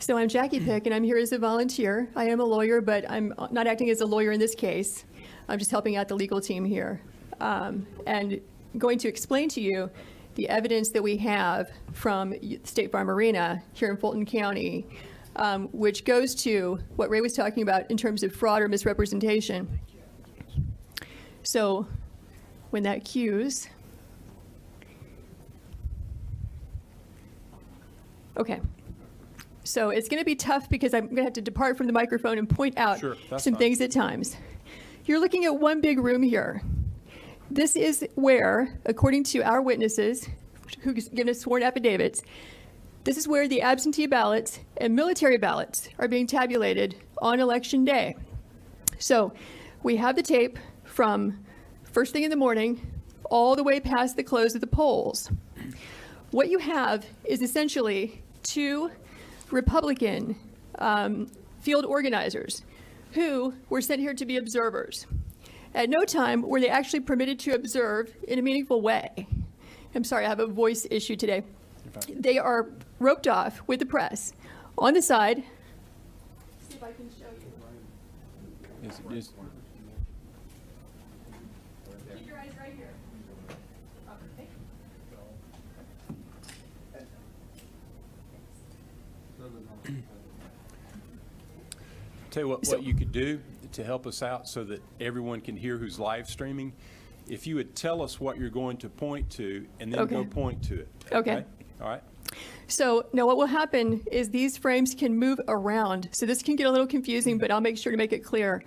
So I'm Jackie Pick, and I'm here as a volunteer. I am a lawyer, but I'm not acting as a lawyer in this case. I'm just helping out the legal team here. And going to explain to you the evidence that we have from State Farm Arena here in Fulton County, which goes to what Ray was talking about in terms of fraud or misrepresentation. So when that cues, okay. So it's going to be tough because I'm going to have to depart from the microphone and point out some things at times. You're looking at one big room here. This is where, according to our witnesses, who've given us sworn affidavits, this is where the absentee ballots and military ballots are being tabulated on election day. So we have the tape from first thing in the morning all the way past the close of the polls. What you have is essentially two Republican field organizers who were sent here to be observers. At no time were they actually permitted to observe in a meaningful way. I'm sorry, I have a voice issue today. They are roped off with the press on the side. See if I can show you. Keep your eyes right here. Okay. Tell you what you could do to help us out so that everyone can hear who's live streaming. If you would tell us what you're going to point to and then go point to it. Okay. All right. So now what will happen is these frames can move around. So this can get a little confusing, but I'll make sure to make it clear.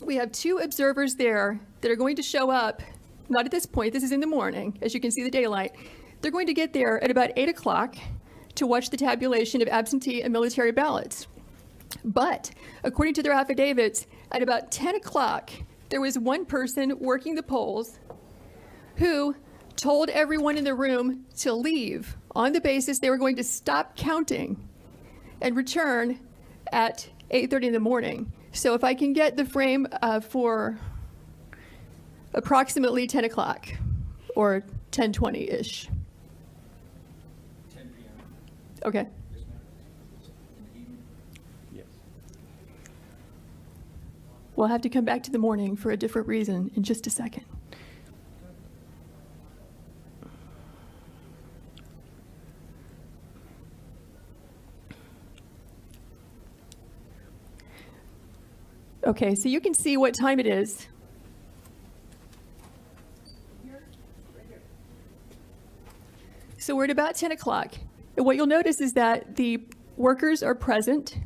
We have two observers there that are going to show up, not at this point, this is in the morning, as you can see the daylight. They're going to get there at about 8 o'clock to watch the tabulation of absentee and military ballots. But according to their affidavits, at about 10 o'clock, there was one person working the polls who told everyone in the room to leave on the basis they were going to stop counting and return at 8:30 in the morning. So if I can get the frame for approximately 10 o'clock or 10:20-ish. 10 p.m. Okay. Yes. We'll have to come back to the morning for a different reason in just a second. Okay, so you can see what time it is. So we're at about 10 o'clock. And what you'll notice is that the workers are present,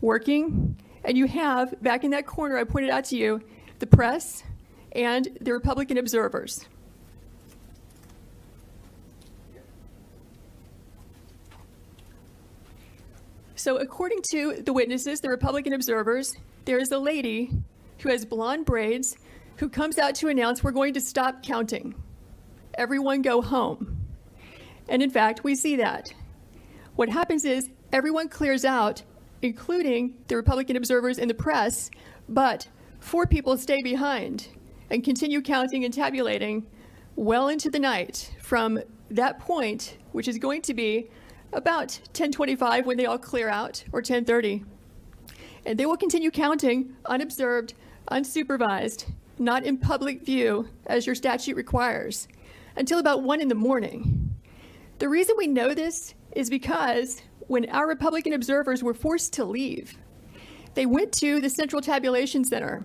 working, and you have, back in that corner I pointed out to you, the press and the Republican observers. So according to the witnesses, the Republican observers, there is a lady who has blonde braids who comes out to announce we're going to stop counting. Everyone go home. And in fact, we see that. What happens is everyone clears out, including the Republican observers and the press, but 4 people stay behind and continue counting and tabulating well into the night from that point, which is going to be about 10:25 when they all clear out, or 10:30. And they will continue counting unobserved, unsupervised, not in public view as your statute requires, until about 1 in the morning. The reason we know this is because when our Republican observers were forced to leave, they went to the Central Tabulation Center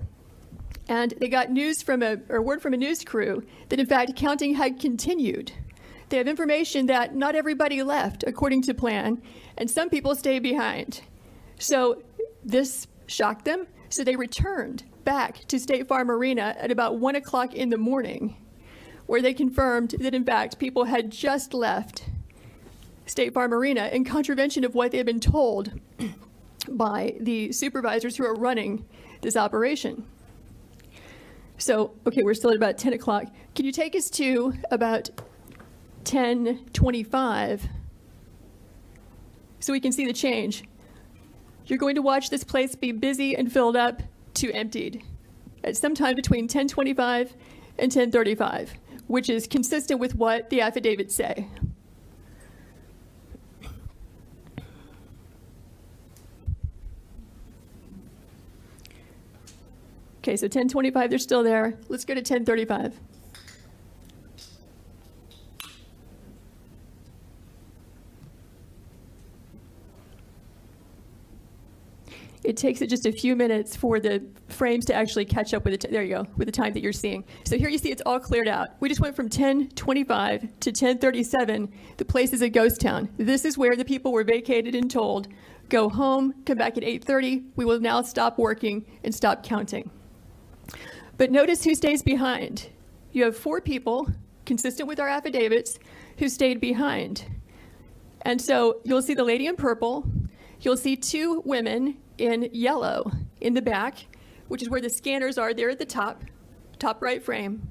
and they got word from a news crew that in fact counting had continued. They have information that not everybody left according to plan, and some people stayed behind. So this shocked them, so they returned back to State Farm Arena at about 1 o'clock in the morning, where they confirmed that in fact people had just left State Farm Arena in contravention of what they had been told by the supervisors who are running this operation. So, okay, we're still at about 10 o'clock. Can you take us to about 10:25 so we can see the change? You're going to watch this place be busy and filled up to emptied at some time between 10:25 and 10:35, which is consistent with what the affidavits say. Okay, so 1025, they're still there. Let's go to 1035. It takes it just a few minutes for the frames to actually catch up with there you go, with the time that you're seeing. So here you see it's all cleared out. We just went from 1025 to 1037. The place is a ghost town. This is where the people were vacated and told, go home, come back at 8:30. We will now stop working and stop counting. But notice who stays behind. You have 4 people, consistent with our affidavits, who stayed behind. And so you'll see the lady in purple. You'll see 2 women in yellow in the back, which is where the scanners are there at the top right frame.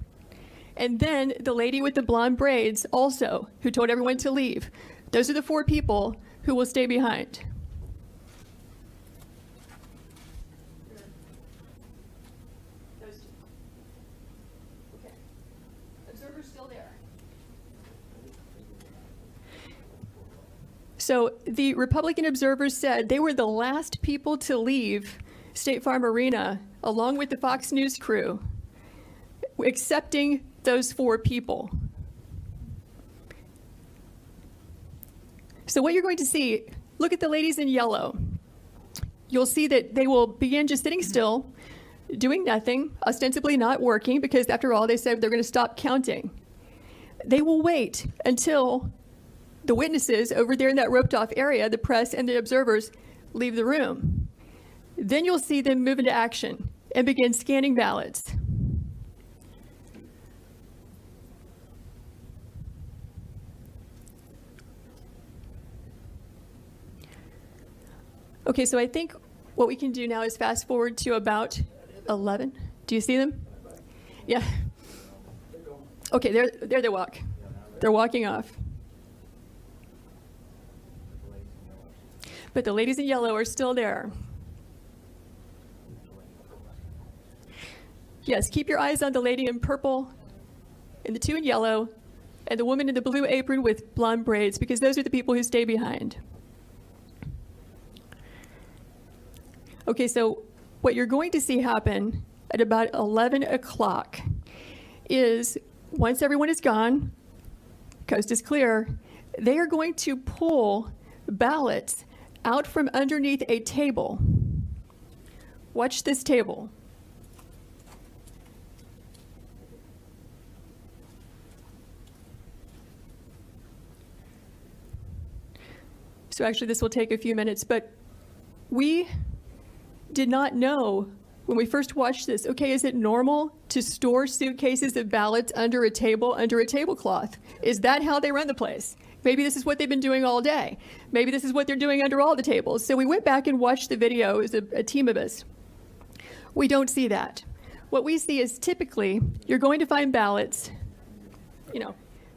And then the lady with the blonde braids also, who told everyone to leave. Those are the 4 people who will stay behind. Those 2. Okay. Observer's still there. So the Republican observers said they were the last people to leave State Farm Arena, along with the Fox News crew, excepting those 4 people. So what you're going to see, look at the ladies in yellow. You'll see that they will begin just sitting still, doing nothing, ostensibly not working, because after all, they said they're going to stop counting. They will wait until the witnesses over there in that roped off area, the press and the observers, leave the room. Then you'll see them move into action and begin scanning ballots. Okay, so I think what we can do now is fast forward to about 11. Do you see them? Yeah. Okay, there they walk. They're walking off. But the ladies in yellow are still there. Yes, keep your eyes on the lady in purple and the 2 in yellow and the woman in the blue apron with blonde braids, because those are the people who stay behind. Okay, so what you're going to see happen at about 11 o'clock is once everyone is gone, coast is clear, they are going to pull ballots out from underneath a table. Watch this table. So actually this will take a few minutes, but we did not know when we first watched this, okay, is it normal to store suitcases of ballots under a table, under a tablecloth? Is that how they run the place? Maybe this is what they've been doing all day. Maybe this is what they're doing under all the tables. So we went back and watched the video as a team of us. We don't see that. What we see is typically you're going to find ballots,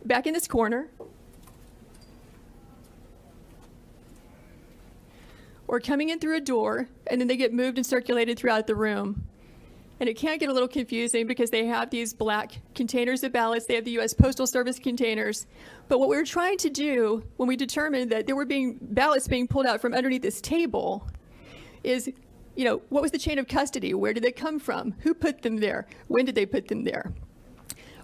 back in this corner, or coming in through a door, and then they get moved and circulated throughout the room. And it can get a little confusing because they have these black containers of ballots. They have the U.S. Postal Service containers. But what we were trying to do when we determined that there were ballots being pulled out from underneath this table is, what was the chain of custody? Where did they come from? Who put them there? When did they put them there?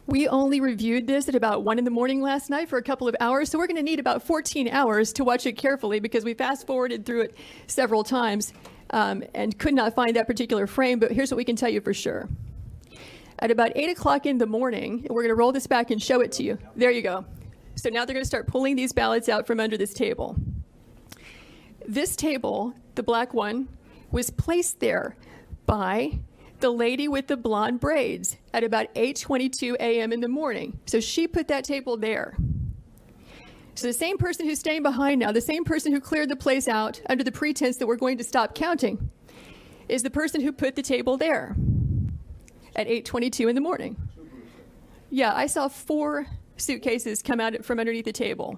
We only reviewed this at about 1 a.m. last night for a couple of hours, so we're going to need about 14 hours to watch it carefully because we fast-forwarded through it several times and could not find that particular frame, but here's what we can tell you for sure. At about 8 o'clock in the morning, we're going to roll this back and show it to you. There you go. So now they're going to start pulling these ballots out from under this table. This table, the black one, was placed there by the lady with the blonde braids at about 8:22 a.m. in the morning. So she put that table there. So the same person who's staying behind now, the same person who cleared the place out under the pretense that we're going to stop counting, is the person who put the table there at 8:22 in the morning. Yeah, I saw 4 suitcases come out from underneath the table.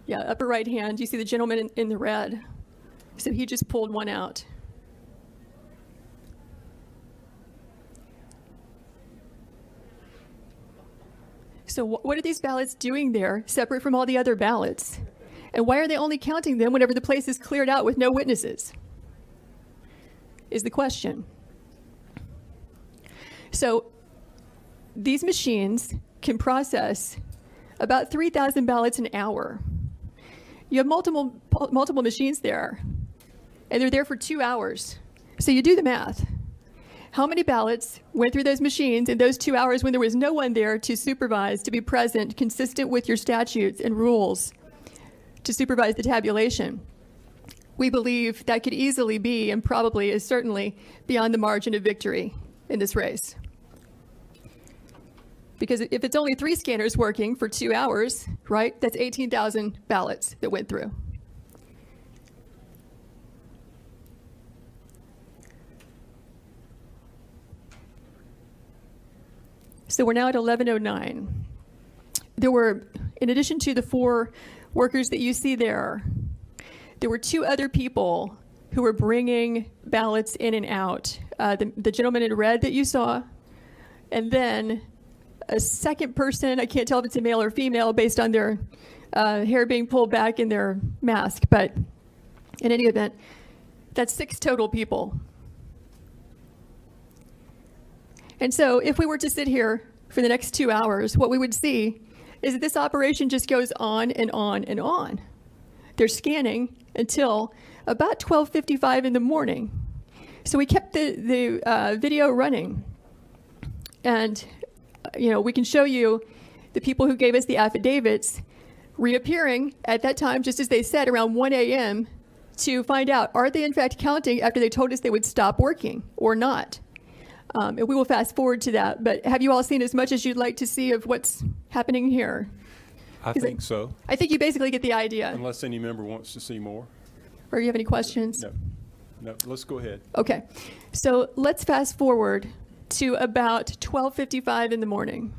Yeah, upper right hand, you see the gentleman in the red. So he just pulled one out. So what are these ballots doing there, separate from all the other ballots? And why are they only counting them whenever the place is cleared out with no witnesses? Is the question. So these machines can process about 3,000 ballots an hour. You have multiple machines there, and they're there for 2 hours. So you do the math. How many ballots went through those machines in those 2 hours when there was no one there to supervise, to be present, consistent with your statutes and rules, to supervise the tabulation? We believe that could easily be, and probably is certainly, beyond the margin of victory in this race. Because if it's only 3 scanners working for 2 hours, right, that's 18,000 ballots that went through. So we're now at 11:09. There were, in addition to the 4 workers that you see there were 2 other people who were bringing ballots in and out. The gentleman in red that you saw, and then a second person. I can't tell if it's a male or female based on their hair being pulled back in their mask, but in any event, that's 6 total people. And so if we were to sit here for the next 2 hours, what we would see is that this operation just goes on and on and on. They're scanning until about 12:55 in the morning. So we kept the video running. And, you know, we can show you the people who gave us the affidavits reappearing at that time, just as they said, around 1 a.m. to find out, are they in fact counting after they told us they would stop working or not? And we will fast forward to that. But have you all seen as much as you'd like to see of what's happening here? I think so, I think you basically get the idea. unless any member wants to see more. Or you have any questions? No, let's go ahead. Okay. So let's fast forward to about 12:55 in the morning.